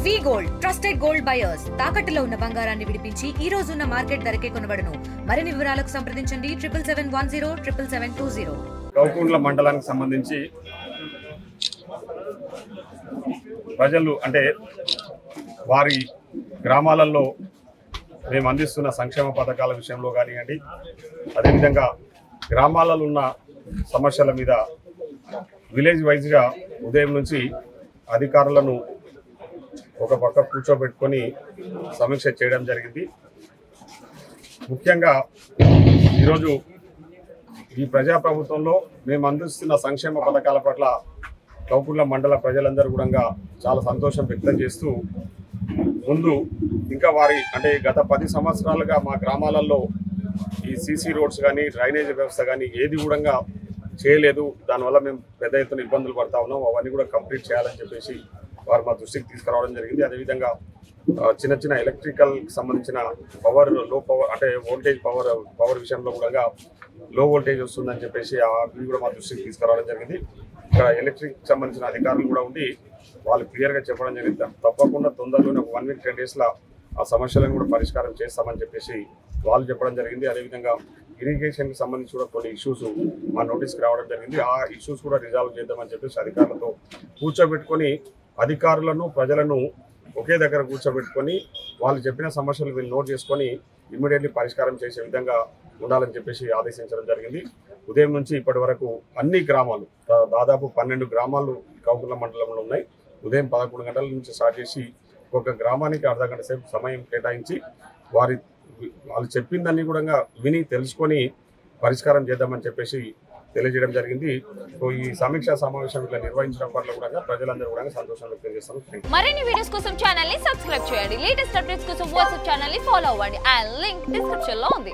వి gold trusted gold buyers తాకట్టులో ఉన్న బంగారాన్ని విడిపించి ఈ రోజు ఉన్న మార్కెట్ ధరకే కొనబడును. మరిన్ని వివరాలకు సంప్రదించండి 7710 గౌకుంట్ల మండలానికి సంబంధించి ప్రజలు అంటే వారి గ్రామాలలో మేము అందిస్తున్న సంక్షేమ పథకాల విషయంలో కానివ్వండి, అదేవిధంగా గ్రామాలలో ఉన్న సమస్యల మీద విలేజ్ వైజ్గా ఉదయం నుంచి అధికారులను ఒక పక్క కూర్చోబెట్టుకొని సమీక్ష చేయడం జరిగింది. ముఖ్యంగా ఈరోజు ఈ ప్రజాప్రభుత్వంలో మేము అందిస్తున్న సంక్షేమ పథకాల పట్ల గౌకుంట్ల మండల ప్రజలందరూ కూడా చాలా సంతోషం వ్యక్తం చేస్తూ ముందు ఇంకా వారి అంటే గత 10 సంవత్సరాలుగా మా గ్రామాలలో ఈ సీసీ రోడ్స్ కానీ డ్రైనేజ్ వ్యవస్థ కానీ ఏది కూడా చేయలేదు. దానివల్ల మేము పెద్ద ఎత్తున ఇబ్బందులు పడతా ఉన్నాం. అవన్నీ కూడా కంప్లీట్ చేయాలని చెప్పేసి వారు మా దృష్టికి తీసుకురావడం జరిగింది. అదేవిధంగా చిన్న చిన్న ఎలక్ట్రికల్ సంబంధించిన పవర్ లో పవర్ అంటే వోల్టేజ్ పవర్ విషయంలో కూడా లో వోల్టేజ్ వస్తుందని చెప్పేసి అవి కూడా మా దృష్టికి తీసుకురావడం జరిగింది. ఇక్కడ ఎలక్ట్రిక్ సంబంధించిన అధికారులు కూడా ఉండి వాళ్ళు క్లియర్గా చెప్పడం జరిగింది. తప్పకుండా తొందరలోనే 1 వీక్ 10 డేస్లో ఆ సమస్యలను కూడా పరిష్కారం చేస్తామని చెప్పేసి వాళ్ళు చెప్పడం జరిగింది. అదేవిధంగా ఇరిగేషన్కి సంబంధించి కూడా కొన్ని ఇష్యూస్ మా నోటీస్కి రావడం జరిగింది. ఆ ఇష్యూస్ కూడా రిజాల్వ్ చేద్దామని చెప్పేసి అధికారులతో కూర్చోబెట్టుకొని అధికారులను ప్రజలను ఒకే దగ్గర కూర్చోబెట్టుకొని వాళ్ళు చెప్పిన సమస్యలు వీళ్ళు నోట్ చేసుకొని ఇమ్మీడియట్లీ పరిష్కారం చేసే విధంగా ఉండాలని చెప్పేసి ఆదేశించడం జరిగింది. ఉదయం నుంచి ఇప్పటి వరకు అన్ని గ్రామాలు దాదాపు 12 గ్రామాలు గౌకుంట్ల మండలంలో ఉన్నాయి. ఉదయం 11 గంటల నుంచి స్టార్ట్ చేసి ఒక్కొక్క గ్రామానికి అర్ధ గంట సేపు సమయం కేటాయించి వాళ్ళు చెప్పిందన్నీ కూడా విని తెలుసుకొని పరిష్కారం చేద్దామని చెప్పేసి తెలియజేయడం జరిగింది. సో ఈ సమీక్షా సమావేశం ఇట్లా నిర్వహించడం వల్ల కూడా ప్రజలందరూ కూడా సంతోషం వ్యక్తం చేస్తాం. మరిన్ని వీడియోస్ కోసం ఛానల్ ని సబ్స్క్రైబ్ చేయండి. లేటెస్ట్ అప్డేట్స్ కోసం వాట్సాప్ ఛానల్ ని ఫాలో అవ్వండి. ఆ లింక్ డిస్క్రిప్షన్ లో ఉంది.